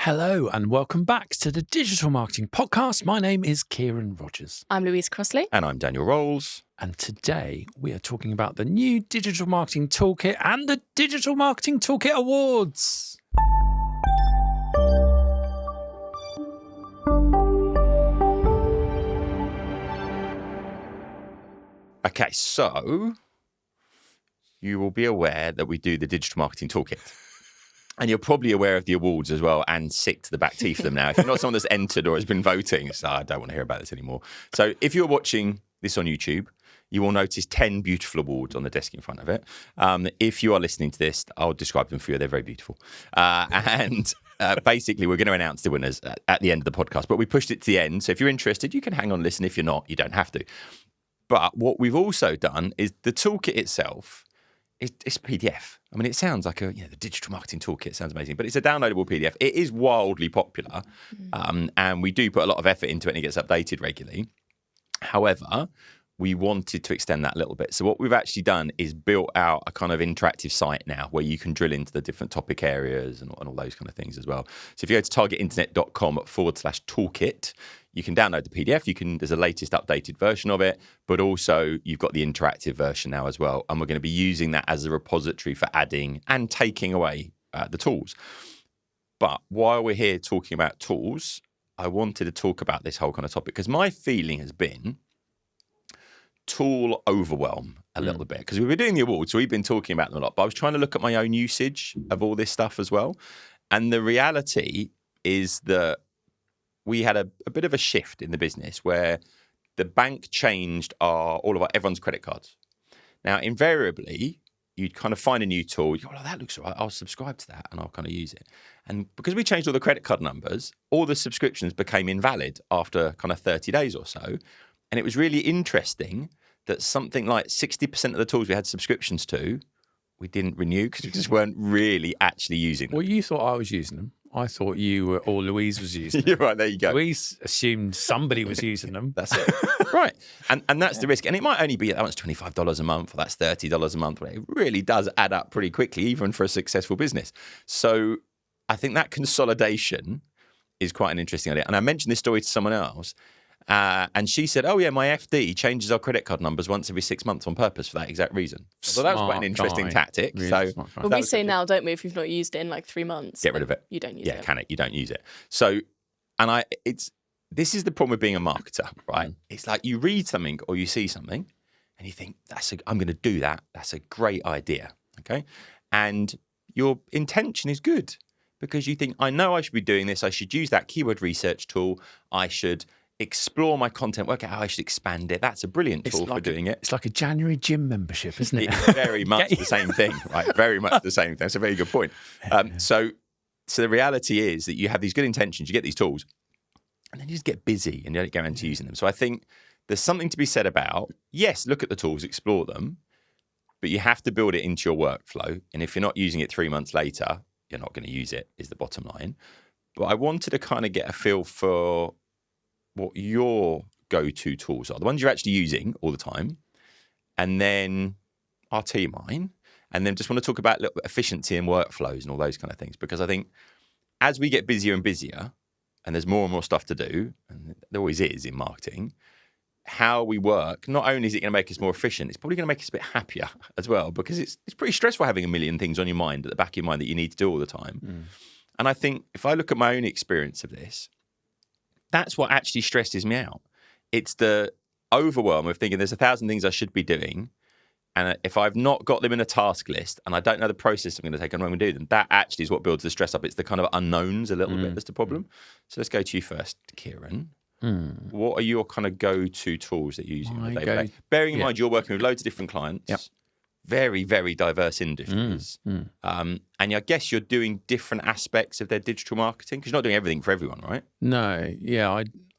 Hello and welcome back to the Digital Marketing Podcast. My name is Kieran Rogers. I'm Louise Crossley. And I'm Daniel Rolls. And today we are talking about the new Digital Marketing Toolkit and the Digital Marketing Toolkit Awards. Okay, so you will be aware that we do the Digital Marketing Toolkit. And you're probably aware of the awards as well and sick to the back teeth of them now. If you're not someone that's entered or has been voting, so I don't want to hear about this anymore. So if you're watching this on YouTube, you will notice 10 beautiful awards on the desk in front of it. If you are listening to this, I'll describe them for you. They're very beautiful. Basically, we're going to announce the winners at the end of the podcast, but we pushed it to the end. So if you're interested, you can hang on and listen. If you're not, you don't have to. But what we've also done is the toolkit itself, it's PDF. I mean, it sounds like the Digital Marketing Toolkit sounds amazing, but it's a downloadable PDF. It is wildly popular, and we do put a lot of effort into it, and it gets updated regularly. However, we wanted to extend that a little bit. So what we've actually done is built out a kind of interactive site now where you can drill into the different topic areas and all those kind of things as well. So if you go to targetinternet.com/toolkit, you can download the PDF. There's a latest updated version of it, but also you've got the interactive version now as well. And we're going to be using that as a repository for adding and taking away the tools. But while we're here talking about tools, I wanted to talk about this whole kind of topic because my feeling has been tool overwhelm a little bit, because we've been doing the awards, so we've been talking about them a lot, but I was trying to look at my own usage of all this stuff as well. And the reality is that we had a bit of a shift in the business where the bank changed everyone's credit cards. Now, invariably, you'd kind of find a new tool. You go, that looks all right. I'll subscribe to that and I'll kind of use it. And because we changed all the credit card numbers, all the subscriptions became invalid after kind of 30 days or so. And it was really interesting that something like 60% of the tools we had subscriptions to, we didn't renew because we just weren't really actually using them. Well, you thought I was using them. I thought you were, or Louise was using them. You're right, there you go. Louise assumed somebody was using them. That's it. Right. And that's the risk. And it might only be that one's $25 a month or that's $30 a month. It really does add up pretty quickly, even for a successful business. So I think that consolidation is quite an interesting idea. And I mentioned this story to someone else. And she said, my FD changes our credit card numbers once every 6 months on purpose for that exact reason. So that was quite an interesting tactic. Really Well, we say now, don't we, if you've not used it in like 3 months. Get rid of it. You don't use it. Yeah, can it? You don't use it. So, this is the problem with being a marketer, right? It's like you read something or you see something and you think, I'm going to do that. That's a great idea, okay? And your intention is good because you think, I know I should be doing this. I should use that keyword research tool. I should explore my content, work out how I should expand it. That's a brilliant tool for doing it. It's like a January gym membership, isn't it? It's very much the same thing, right? Very much the same thing. That's a very good point. So the reality is that you have these good intentions, you get these tools, and then you just get busy and you don't go into using them. So I think there's something to be said about, yes, look at the tools, explore them, but you have to build it into your workflow. And if you're not using it 3 months later, you're not going to use it, is the bottom line. But I wanted to kind of get a feel for what your go-to tools are, the ones you're actually using all the time, and then I'll tell you mine, and then just want to talk about a little bit efficiency and workflows and all those kind of things, because I think as we get busier and busier, and there's more and more stuff to do, and there always is in marketing, how we work, not only is it going to make us more efficient, it's probably going to make us a bit happier as well, because it's pretty stressful having a million things on your mind, at the back of your mind that you need to do all the time. And I think if I look at my own experience of this, that's what actually stresses me out. It's the overwhelm of thinking there's 1,000 things I should be doing. And if I've not got them in a task list and I don't know the process I'm going to take and I'm going to do them, that actually is what builds the stress up. It's the kind of unknowns a little bit that's the problem. So let's go to you first, Kieran. What are your kind of go-to tools that you use on a day-to-day? Bearing in mind you're working with loads of different clients, very, very diverse industries. And I guess you're doing different aspects of their digital marketing because you're not doing everything for everyone, right? No,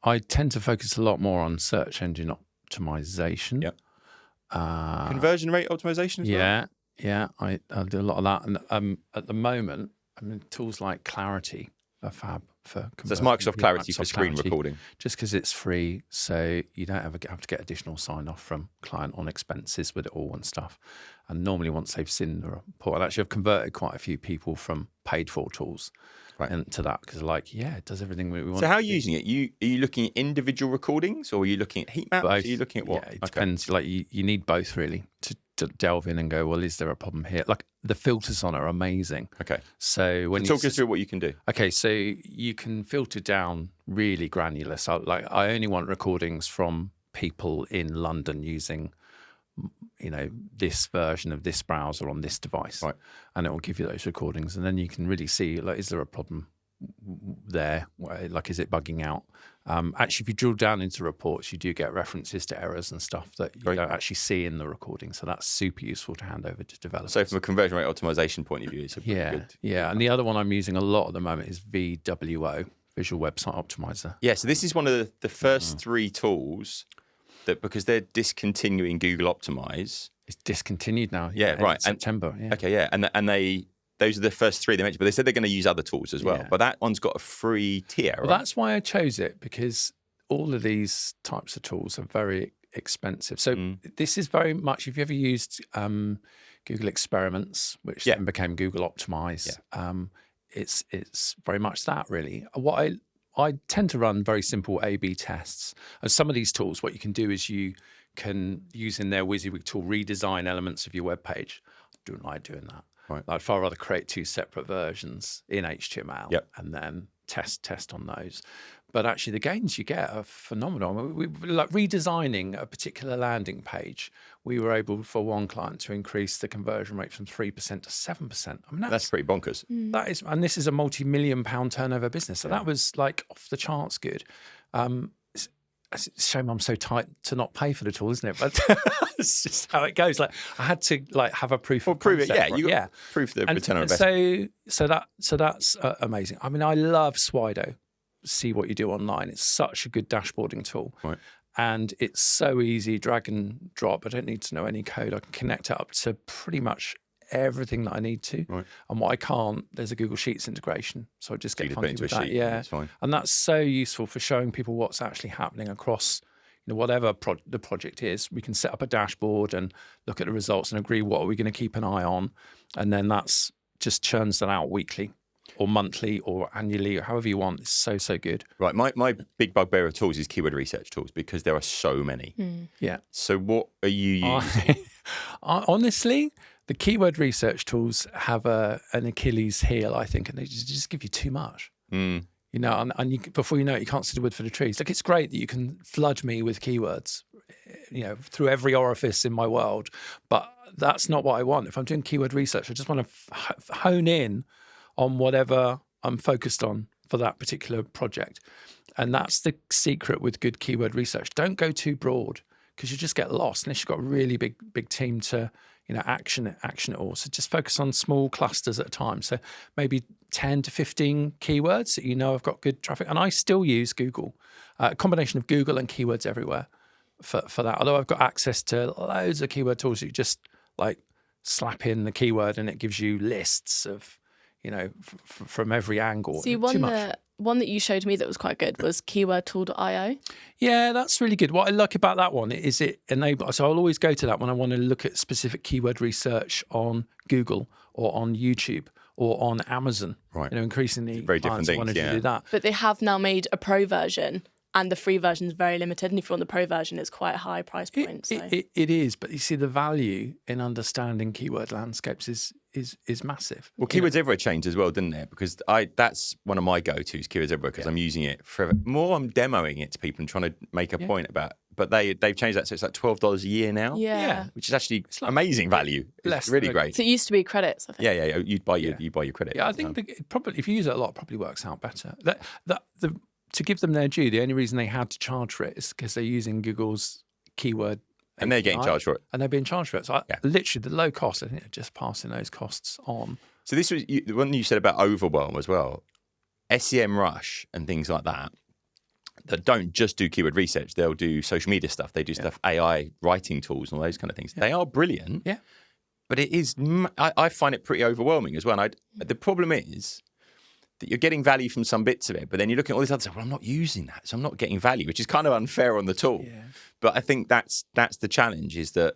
I tend to focus a lot more on search engine optimization. Yep. Conversion rate optimization as well? Yeah, I do a lot of that. And at the moment, tools like Clarity fab for So that's converting. Microsoft Clarity for Microsoft screen Clarity, recording. just because it's free, so you don't have to get additional sign-off from client on expenses with it all and stuff. And normally once they've seen the report, and actually I've converted quite a few people from paid-for tools into that, because it does everything we want. So how are you using it? Are you looking at individual recordings, or are you looking at heat maps? Both. Are you looking at what? Yeah, it depends. Like you need both really to delve in and go, well, is there a problem here? Like the filters on it are amazing. Okay. So when talk us through what you can do. Okay, so you can filter down really granular. So I only want recordings from people in London using, this version of this browser on this device, right? And it will give you those recordings, and then you can really see, like, is there a problem there? Like, is it bugging out? Actually, if you drill down into reports, you do get references to errors and stuff that you don't actually see in the recording. So that's super useful to hand over to developers. So from a conversion rate optimization point of view, it's a pretty good. Yeah. And the other one I'm using a lot at the moment is VWO, Visual Website Optimizer. Yeah, so this is one of the first three tools that, because they're discontinuing Google Optimize. It's discontinued now. Yeah, right. September. Yeah. Okay, yeah. And those are the first three they mentioned, but they said they're going to use other tools as well. Yeah. But that one's got a free tier, right? Well, that's why I chose it, because all of these types of tools are very expensive. So this is very much, if you ever used Google Experiments, which then became Google Optimize, it's very much that, really. What I tend to run very simple A/B tests. And some of these tools, what you can do is you can use in their WYSIWYG tool, redesign elements of your web page. I don't like doing that. Right. I'd far rather create two separate versions in HTML and then test on those. But actually, the gains you get are phenomenal. We like redesigning a particular landing page. We were able, for one client, to increase the conversion rate from 3% to 7%. I mean, that's pretty bonkers. That is, and this is a multi-million-pound turnover business. So that was like off the charts good. It's a shame I'm so tight to not pay for the tool, isn't it? But it's just how it goes. Like I had to have a proof. Well, prove it. Yeah, you got proof the return on investment. So that's amazing. I mean, I love Suido. See what you do online. It's such a good dashboarding tool, right? And it's so easy, drag and drop. I don't need to know any code. I can connect it up to pretty much everything that I need to. Right. And what I can't, there's a Google Sheets integration. So I just get funky with that. Yeah, that's fine. And that's so useful for showing people what's actually happening across, whatever the project is. We can set up a dashboard and look at the results and agree what are we going to keep an eye on. And then that's just churns that out weekly or monthly or annually or however you want. It's so good. Right. My big bugbear of tools is keyword research tools, because there are so many. Yeah. So what are you using? Honestly, the keyword research tools have an Achilles heel, I think, and they just give you too much. And before you know it, you can't see the wood for the trees. Like, it's great that you can flood me with keywords, through every orifice in my world, but that's not what I want. If I'm doing keyword research, I just want to hone in on whatever I'm focused on for that particular project. And that's the secret with good keyword research. Don't go too broad, because you just get lost unless you've got a really big team to action it all. So just focus on small clusters at a time. So maybe 10 to 15 keywords that have got good traffic. And I still use Google, a combination of Google and Keywords Everywhere for that. Although I've got access to loads of keyword tools, you just like slap in the keyword and it gives you lists of, from every angle. See, one that you showed me that was quite good was keywordtool.io. Yeah, that's really good. What I like about that one is it enables. So I'll always go to that when I want to look at specific keyword research on Google or on YouTube or on Amazon. Right. Increasingly very different things. Wanted to do that. But they have now made a pro version, and the free version is very limited. And if you want the pro version, it's quite a high price point. It is, but you see the value in understanding keyword landscapes is massive. Well, Keywords Everywhere changed as well, didn't it? Because that's one of my go-tos, Keywords Everywhere, because I'm using it forever. More, I'm demoing it to people and trying to make a point about. But they've changed that, so it's like $12 a year now. Yeah, which is actually amazing value. It's really great. So it used to be credits, I think. Yeah. You'd buy your credit. Yeah, I think it probably, if you use it a lot, it probably works out better. To give them their due, the only reason they had to charge for it is because they're using Google's keyword. And they're getting charged for it. And they're being charged for it. So literally the low cost, I think they're just passing those costs on. So this was the one you said about overwhelm as well. SEMrush and things like that don't just do keyword research. They'll do social media stuff. They do stuff, AI writing tools and all those kind of things. They are brilliant. Yeah. But it is, I find it pretty overwhelming as well. And the problem is that you're getting value from some bits of it, but then you look at all this other stuff, well, I'm not using that, so I'm not getting value, which is kind of unfair on the tool. Yeah. But I think that's the challenge, is that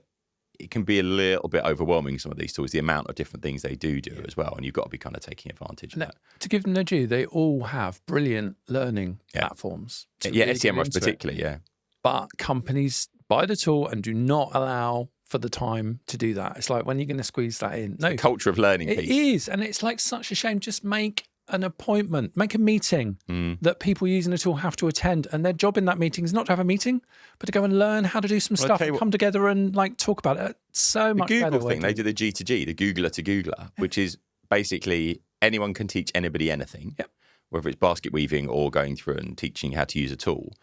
it can be a little bit overwhelming, some of these tools, the amount of different things they do as well, and you've got to be kind of taking advantage of that. To give them their due, they all have brilliant learning platforms. SEMrush particularly, But companies buy the tool and do not allow for the time to do that. It's like, when you're going to squeeze that in? No, the culture of learning it piece. is, and it's like such a shame. Just make an appointment, make a meeting that people using the tool have to attend, and their job in that meeting is not to have a meeting, but to go and learn how to do some stuff and come together and like talk about it. It's so much better. The Google thing, they do the G2G, the Googler to Googler, which is basically anyone can teach anybody anything, whether it's basket weaving or going through and teaching how to use a tool.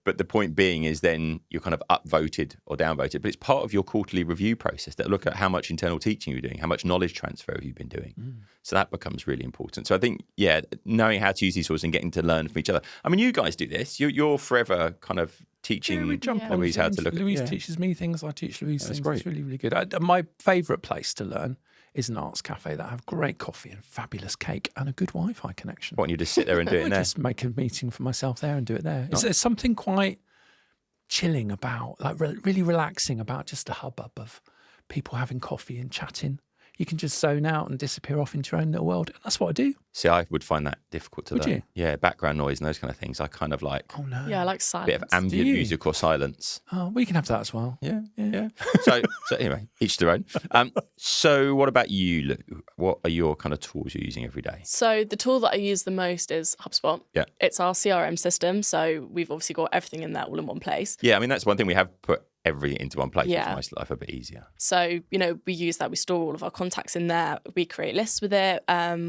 But the point being is then you're kind of upvoted or downvoted, but it's part of your quarterly review process that look at how much internal teaching you're doing, how much knowledge transfer have you been doing. So that becomes really important. So I think, knowing how to use these tools and getting to learn from each other. I mean, you guys do this. You're forever kind of teaching Louise how to look. Louise teaches me things. I teach Louise things. Great. It's really, really good. My favourite place to learn is an arts cafe that have great coffee and fabulous cake and a good Wi-Fi connection. Why don't you just sit there and do it in there? Just make a meeting for myself there and do it there. There's something quite chilling about, like really relaxing about just a hubbub of people having coffee and chatting. You can just zone out and disappear off into your own little world. And that's what I do. See, I would find that difficult to learn. Would you? Yeah, background noise and those kind of things. I kind of like Yeah, I like silence. a bit of ambient music or silence. Oh, we can have that as well. Yeah. So anyway, each their own. So what about you, Lou? What are your kind of tools you're using every day? So the tool that I use the most is HubSpot. Yeah. It's our CRM system. So we've obviously got everything in there all in one place. Yeah, I mean, that's one thing we have put everything into one place, Yeah. which makes life a bit easier. So, we use that. We store all of our contacts in there. We create lists with it.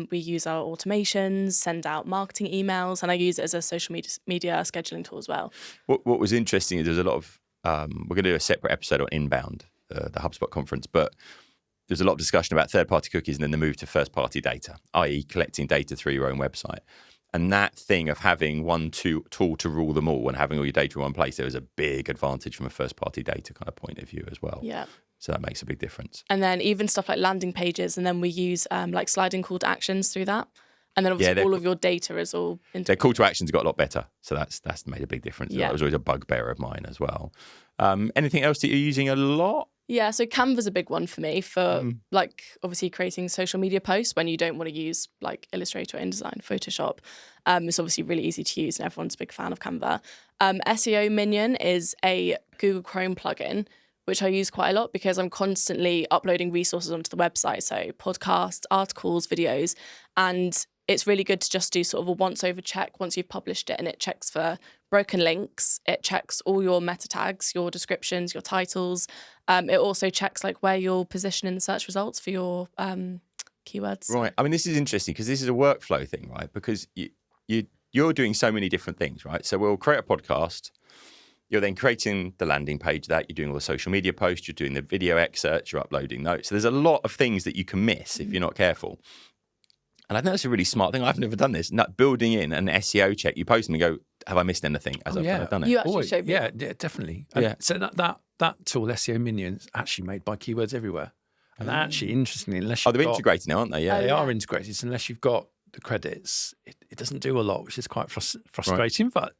We use our automations, send out marketing emails, and I use it as a social media scheduling tool as well. What was interesting is there's a lot of, we're going to do a separate episode on Inbound, the HubSpot conference, but there's a lot of discussion about third-party cookies and then the move to first-party data, i.e. collecting data through your own website. And that thing of having one tool to rule them all and having all your data in one place, there is a big advantage from a first-party data kind of point of view as well. Yeah. So that makes a big difference. And then even stuff like landing pages, and then we use like sliding call to actions through that. And then obviously all of your data is all integrated. Their call to actions got a lot better. So that's made a big difference. Yeah. That was always a bugbear of mine as well. Anything else that you're using a lot? Yeah, so Canva's a big one for me for like obviously creating social media posts when you don't want to use like Illustrator, InDesign, Photoshop. It's obviously really easy to use and everyone's a big fan of Canva. SEO Minion is a Google Chrome plugin, which I use quite a lot because I'm constantly uploading resources onto the website. So podcasts, articles, videos, and it's really good to just do sort of a once-over check once you've published it, and it checks for broken links. It checks all your meta tags, your descriptions, your titles. It also checks like where you're positioned in the search results for your keywords. Right. I mean, this is interesting because this is a workflow thing, right? Because you're doing so many different things, right? So we'll create a podcast. You're then creating the landing page that you're doing all the social media posts, you're doing the video excerpts, you're uploading notes. So there's a lot of things that you can miss if you're not careful. And I think that's a really smart thing. I've never done this. Not building in an SEO check. You post them and go, have I missed anything as I've kind of done it? You actually showed me. Yeah, definitely. So that tool, SEO Minion, is actually made by Keywords Everywhere. And actually, interestingly, unless they're integrated now, aren't they? Yeah, they are integrated. So unless you've got the credits, it doesn't do a lot, which is quite frustrating. Right. But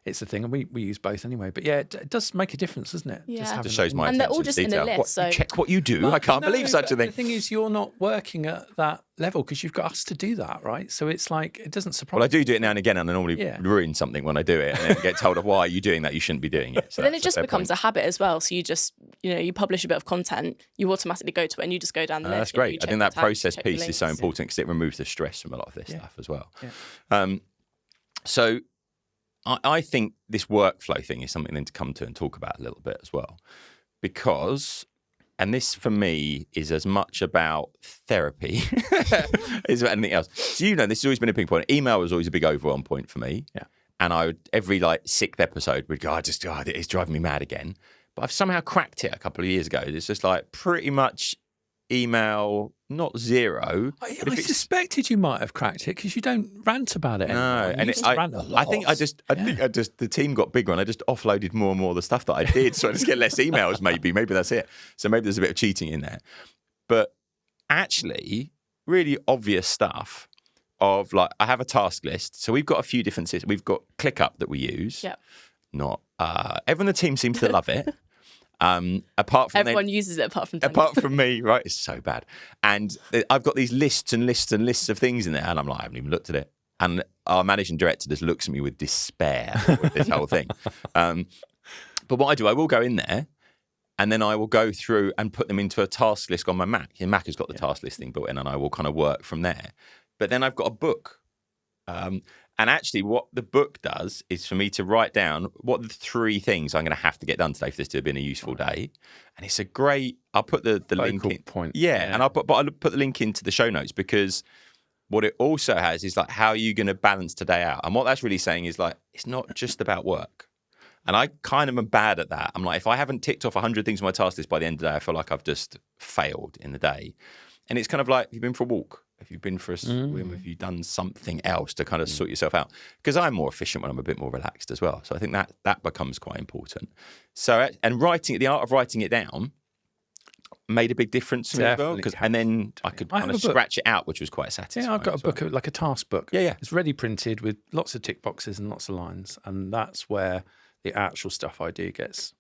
it's a thing, and we use both anyway. But yeah, it does make a difference, doesn't it? Yeah. Just shows my and they're all just detail. in a list. So check what you do. I can't believe such a thing. The thing is, you're not working at that level because you've got us to do that, right? So it's like, it doesn't surprise. Well, I do it now and again, and I normally ruin something when I do it, and then get told, why are you doing that? You shouldn't be doing it. So but then it just becomes a habit as well. So you just, you publish a bit of content, you automatically go to it, and you just go down the list. That's great. I think that process piece is so important because it removes the stress from a lot of this stuff as well. Yeah. So I think this workflow thing is something then to come to and talk about a little bit as well, because, and this for me is as much about therapy as about anything else. So this has always been a big point. Email was always a big overwhelm point for me. Yeah. And I would, every sixth episode would go, it's driving me mad again. But I've somehow cracked it a couple of years ago. It's just like pretty much email, not zero. I suspected you might have cracked it because you don't rant about it anymore. No, and I think the team got bigger and I just offloaded more and more of the stuff that I did, so I just get less emails. Maybe that's it. So maybe there's a bit of cheating in there, but actually, really obvious stuff. of like, I have a task list. So we've got a few different systems. We've got ClickUp that we use. Yep. Not everyone in the team seems to love it. Apart from everyone uses it apart from Daniel. apart from me, right? It's so bad. And I've got these lists and lists and lists of things in there, and I'm like, I haven't even looked at it. And our managing director just looks at me with despair with this whole thing. But what I do, I will go in there, and then I will go through and put them into a task list on my Mac. Your Mac has got the task list thing built in, and I will kind of work from there. But then I've got a book. And actually, what the book does is for me to write down what are the 3 things I'm going to have to get done today for this to have been a useful day. And it's a great. I'll put the link in. Point. Yeah, and I'll put the link into the show notes, because what it also has is like, how are you going to balance today out? And what that's really saying is like, it's not just about work. And I kind of am bad at that. I'm like, if I haven't ticked off 100 things on my task list by the end of the day, I feel like I've just failed in the day. And it's kind of like, you've been for a walk. If you've been for a swim, have you done something else to kind of sort yourself out? Because I'm more efficient when I'm a bit more relaxed as well. So I think that becomes quite important. So, and the art of writing it down made a big difference to me as well. And then I could kind of scratch it out, which was quite satisfying. Yeah, I've got a book, like a task book. Yeah. It's ready printed with lots of tick boxes and lots of lines. And that's where the actual stuff I do gets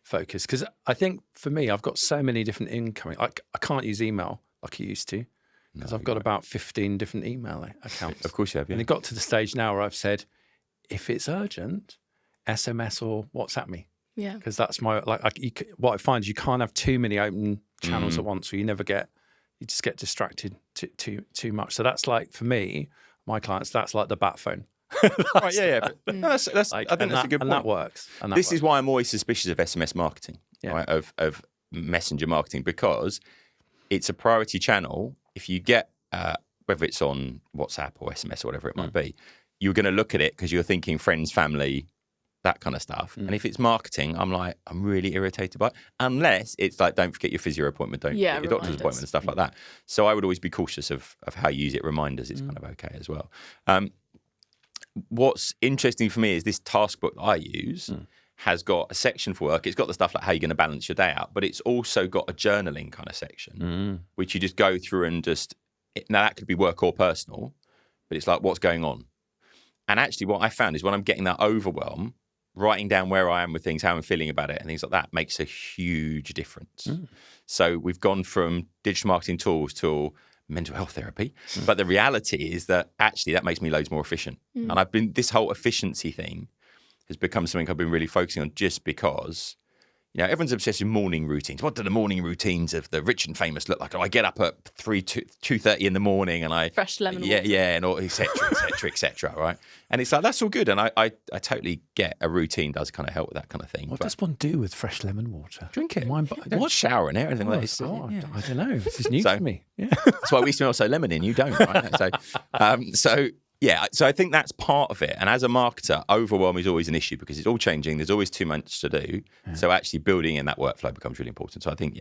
focused. Because I think for me, I've got so many different incoming. I can't use email like I used to. Because I've got about 15 different email accounts. Of course you have, yeah. And it got to the stage now where I've said, if it's urgent, SMS or WhatsApp me. Yeah. Because that's my, what I find is you can't have too many open channels at once, or you just get distracted too much. So that's like, for me, my clients, that's like the bat phone. Right, yeah. But no, I think that's a good point. And that works. This is why I'm always suspicious of SMS marketing, right? Of messenger marketing, because it's a priority channel. If you get, whether it's on WhatsApp or SMS or whatever it might be, you're going to look at it because you're thinking friends, family, that kind of stuff. And if it's marketing, I'm really irritated by it. Unless it's like, don't forget your physio appointment, don't forget your doctor's appointment and stuff like that. So I would always be cautious of how you use it. Reminders, it's kind of okay as well. What's interesting for me is this task book that I use has got a section for work. It's got the stuff like how you're going to balance your day out, but it's also got a journaling kind of section, which you just go through and now that could be work or personal, but it's like, what's going on? And actually what I found is when I'm getting that overwhelm, writing down where I am with things, how I'm feeling about it and things like that makes a huge difference. So we've gone from digital marketing tools to mental health therapy, but the reality is that actually that makes me loads more efficient. And this whole efficiency thing has become something I've been really focusing on, just because, everyone's obsessed with morning routines. What do the morning routines of the rich and famous look like? Oh, I get up at 2:30 in the morning and I... Fresh lemon water. Yeah, and all, et cetera, right? And it's like, that's all good. And I totally get a routine does kind of help with that kind of thing. What does one do with fresh lemon water? Drink it. What? Shower in it or anything like that. I don't know. This is new to me. Yeah. That's why we smell so lemony and you don't, right? So I think that's part of it. And as a marketer, overwhelm is always an issue because it's all changing. There's always too much to do. Yeah. So actually building in that workflow becomes really important. So I think,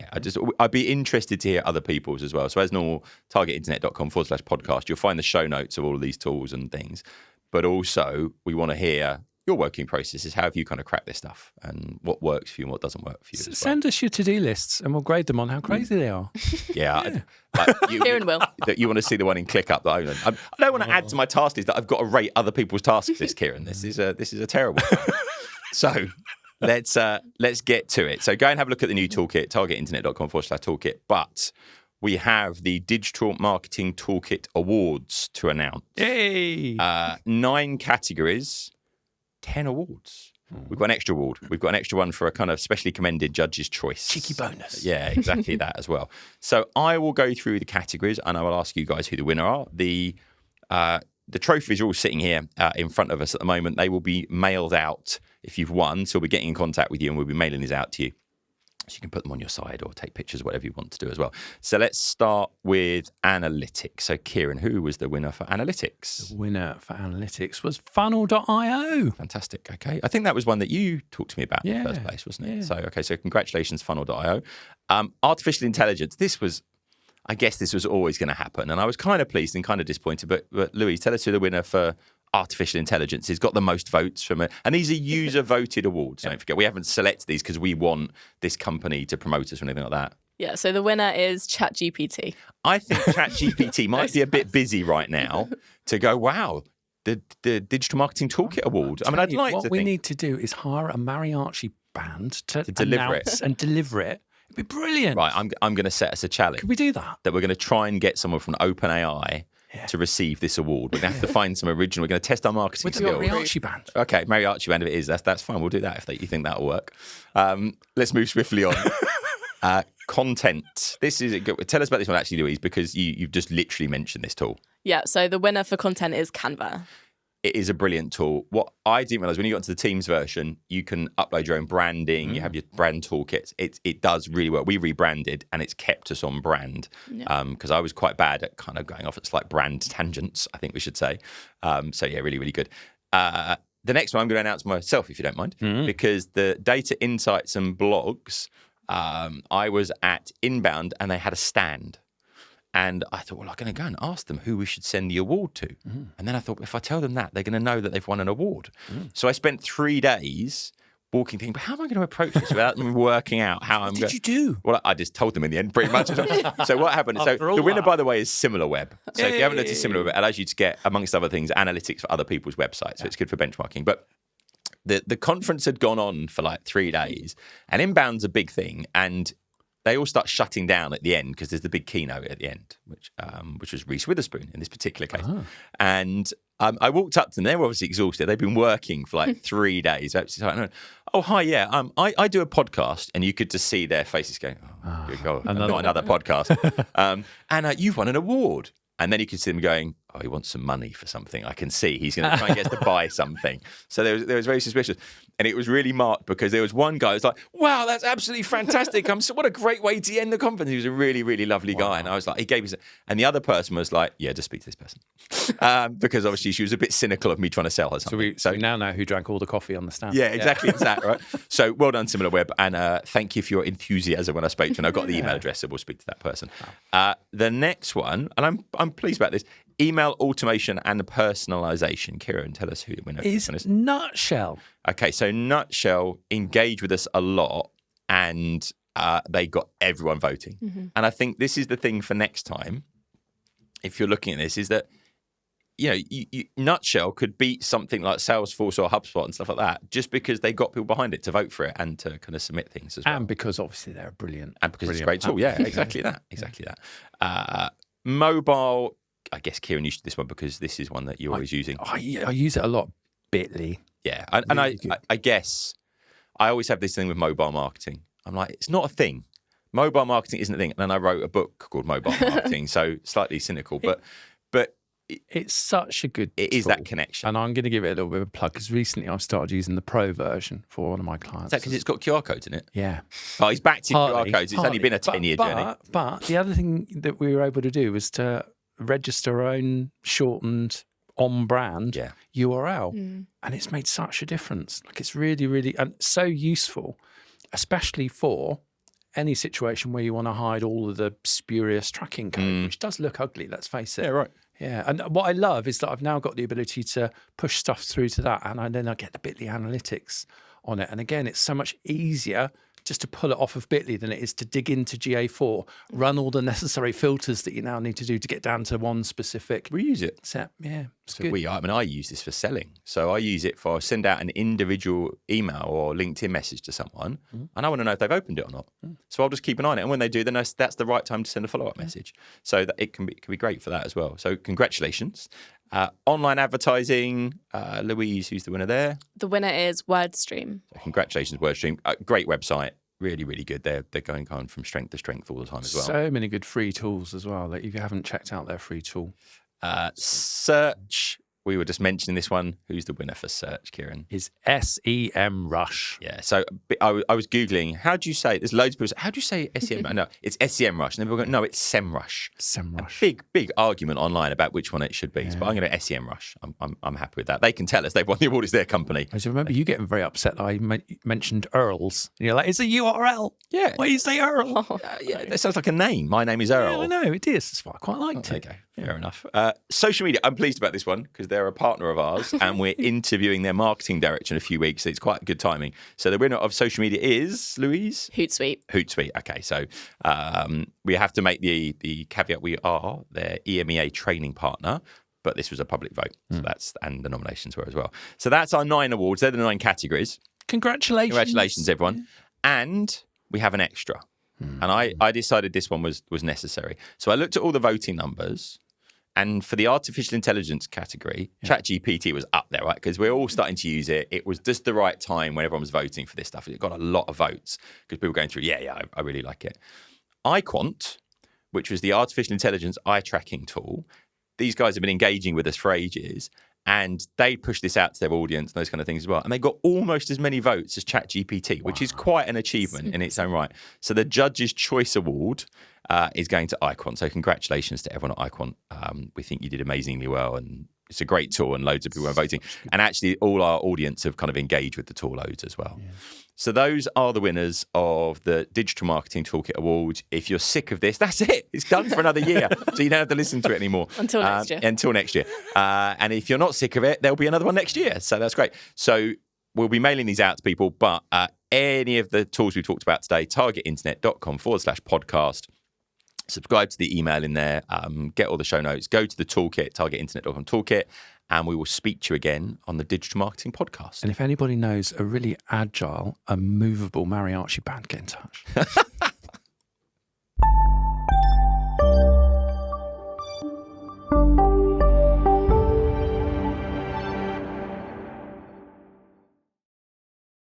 I'd be interested to hear other people's as well. So as normal, targetinternet.com/podcast, you'll find the show notes of all of these tools and things. But also we want to hear your working processes. How have you kind of cracked this stuff and what works for you and what doesn't work for you? Send us your to-do lists and we'll grade them on how crazy they are. Yeah. Kieran will. You want to see the one in ClickUp that I own. I don't want to add to my task list that I've got to rate other people's tasks list, Kieran. This is a terrible thing. So let's get to it. So go and have a look at the new toolkit, targetinternet.com/toolkit. But we have the Digital Marketing Toolkit Awards to announce. Yay! 9 categories. 10 awards. We've got an extra award. We've got an extra one for a kind of specially commended judge's choice. Cheeky bonus. Yeah, exactly that as well. So I will go through the categories and I will ask you guys who the winner are. The trophies are all sitting here in front of us at the moment. They will be mailed out if you've won. So we'll be getting in contact with you and we'll be mailing these out to you. So you can put them on your side or take pictures, whatever you want to do as well. So let's start with analytics. So Kieran, who was the winner for analytics? The winner for analytics was funnel.io. Fantastic. Okay. I think that was one that you talked to me about in the first place, wasn't it? Yeah. So congratulations, funnel.io. Artificial intelligence. I guess this was always going to happen. And I was kind of pleased and kind of disappointed. But Louise, tell us who the winner for artificial intelligence has got the most votes from it, and these are user voted awards. Don't forget, we haven't selected these because we want this company to promote us or anything like that. Yeah, so the winner is ChatGPT. I think ChatGPT might be a bit busy right now to go, wow, the Digital Marketing Toolkit Award. I mean, I'd like to think. What we need to do is hire a mariachi band to deliver announce and deliver it. It'd be brilliant. Right, I'm going to set us a challenge. Could we do that? That we're going to try and get someone from OpenAI to receive this award. We're going to have to find some original. We're going to test our marketing skills. With your mariachi band. Okay, mariachi band if it is. That's fine. We'll do that if you think that'll work. Let's move swiftly on. Content. This is good. Tell us about this one actually, Louise, because you've just literally mentioned this tool. Yeah, so the winner for content is Canva. It is a brilliant tool. What I didn't realize, when you got into the Teams version, you can upload your own branding. You have your brand toolkits. It does really well. We rebranded and it's kept us on brand because I was quite bad at kind of going off at like brand tangents, I think we should say. So yeah, really, really good. The next one I'm going to announce myself, if you don't mind, because the data insights and blogs, I was at Inbound and they had a stand. And I thought, well, I'm going to go and ask them who we should send the award to. And then I thought, if I tell them that, they're going to know that they've won an award. So I spent 3 days walking, thinking, but how am I going to approach this without them working out how I'm going to... What did you do? Well, I just told them in the end, pretty much. So what happened? So the winner, by the way, is SimilarWeb. So if you haven't looked at SimilarWeb, it allows you to get, amongst other things, analytics for other people's websites. So it's good for benchmarking. But the conference had gone on for like 3 days, and Inbound's a big thing, and they all start shutting down at the end because there's the big keynote at the end, which was Reese Witherspoon in this particular case. And I walked up to them. They were obviously exhausted. They've been working for like 3 days. Oh, hi, yeah. I do a podcast, and you could just see their faces going, oh, good God, not another podcast. And you've won an award. And then you can see them going, oh, he wants some money for something. I can see he's going to try and get us to buy something. So there was very suspicious. And it was really marked because there was one guy who was like, wow, that's absolutely fantastic. What a great way to end the conference. He was a really, really lovely guy. And I was like, he gave me some. And the other person was like, yeah, just speak to this person. Because obviously she was a bit cynical of me trying to sell her something. So we now know who drank all the coffee on the stand. Yeah, exactly. It's that, right? So well done, SimilarWeb. And thank you for your enthusiasm when I spoke to you. And I got the email address, so we'll speak to that person. The next one, and I'm pleased about this, email automation and personalization. Kieran, tell us who the winner is. Nutshell. Okay, so Nutshell engaged with us a lot, and they got everyone voting. And I think this is the thing for next time, if you're looking at this, is that Nutshell could beat something like Salesforce or HubSpot and stuff like that just because they got people behind it to vote for it and to kind of submit things as well. And because obviously they're brilliant. And because it's a great tool. Yeah, exactly that. Exactly that. Mobile, I guess, Kieran, you should this one because this is one that you're always using. I use it a lot, Bitly. Yeah, and I guess I always have this thing with mobile marketing. I'm like, it's not a thing. Mobile marketing isn't a thing. And then I wrote a book called Mobile Marketing, so slightly cynical, but it's such a good It tool. is that connection. And I'm going to give it a little bit of a plug because recently I've started using the Pro version for one of my clients. Is that because it's got QR codes in it? Yeah. Oh, he's backed in QR codes. It's only been a 10-year journey. But the other thing that we were able to do was to register our own shortened on-brand URL. And it's made such a difference. Like it's really, really and so useful, especially for any situation where you want to hide all of the spurious tracking code, which does look ugly, let's face it. Yeah, right. Yeah, and what I love is that I've now got the ability to push stuff through to that, and then I get the Bitly analytics on it. And again, it's so much easier just to pull it off of Bitly than it is to dig into GA4, run all the necessary filters that you now need to do to get down to one specific. We use it. Set. Yeah, it's good. I use this for selling. So I use it for send out an individual email or LinkedIn message to someone, and I want to know if they've opened it or not. So I'll just keep an eye on it, and when they do, then that's the right time to send a follow-up message. So that it can be great for that as well. So congratulations. Online advertising, Louise, who's the winner there? The winner is WordStream. So congratulations, WordStream. Great website. Really, really good. They're going kind of from strength to strength all the time as well. So many good free tools as well. Like if you haven't checked out their free tool. Search. We were just mentioning this one. Who's the winner for Search, Kieran? Is SEMrush. Yeah. So I was Googling, how do you say, there's loads of people say, how do you say SEM? No, it's SEMrush. And then people go, no, it's SEMrush. SEMrush. Big argument online about which one it should be. Yeah. But I'm going to SEMrush. I'm happy with that. They can tell us they've won the award. It's their company. I remember you getting very upset that I mentioned Earls. And you're like, it's a URL. Yeah. Why do you say Earl? Yeah, that sounds like a name. My name is Earl. Yeah, I know, it is. That's why I quite liked it. Okay, fair enough. Social media. I'm pleased about this one because they're a partner of ours, and we're interviewing their marketing director in a few weeks. So it's quite good timing. So the winner of social media is Louise Hootsuite. Hootsuite. Okay, so we have to make the caveat: we are their EMEA training partner. But this was a public vote, so and the nominations were as well. So that's our 9 awards. They're the 9 categories. Congratulations, everyone! And we have an extra. And I decided this one was necessary. So I looked at all the voting numbers, and for the artificial intelligence category, ChatGPT was up there, right? Because we're all starting to use it. It was just the right time when everyone was voting for this stuff. It got a lot of votes because people were going through, I really like it. iQuant, which was the artificial intelligence eye tracking tool, these guys have been engaging with us for ages, and they pushed this out to their audience and those kind of things as well. And they got almost as many votes as ChatGPT, which is quite an achievement in its own right. So the Judges' Choice Award is going to iQuant. So congratulations to everyone at iQuant. We think you did amazingly well, and it's a great tool, and loads of people are voting. And actually, all our audience have kind of engaged with the tool loads as well. Yeah. So those are the winners of the Digital Marketing Toolkit Awards. If you're sick of this, that's it. It's done for another year. So you don't have to listen to it anymore. Until next year. Until next year. And if you're not sick of it, there'll be another one next year. So that's great. So we'll be mailing these out to people. But any of the tools we talked about today, targetinternet.com/podcast. Subscribe to the email in there. Get all the show notes. Go to the toolkit, targetinternet.com toolkit. And we will speak to you again on the Digital Marketing Podcast. And if anybody knows a really agile, immovable mariachi band, get in touch.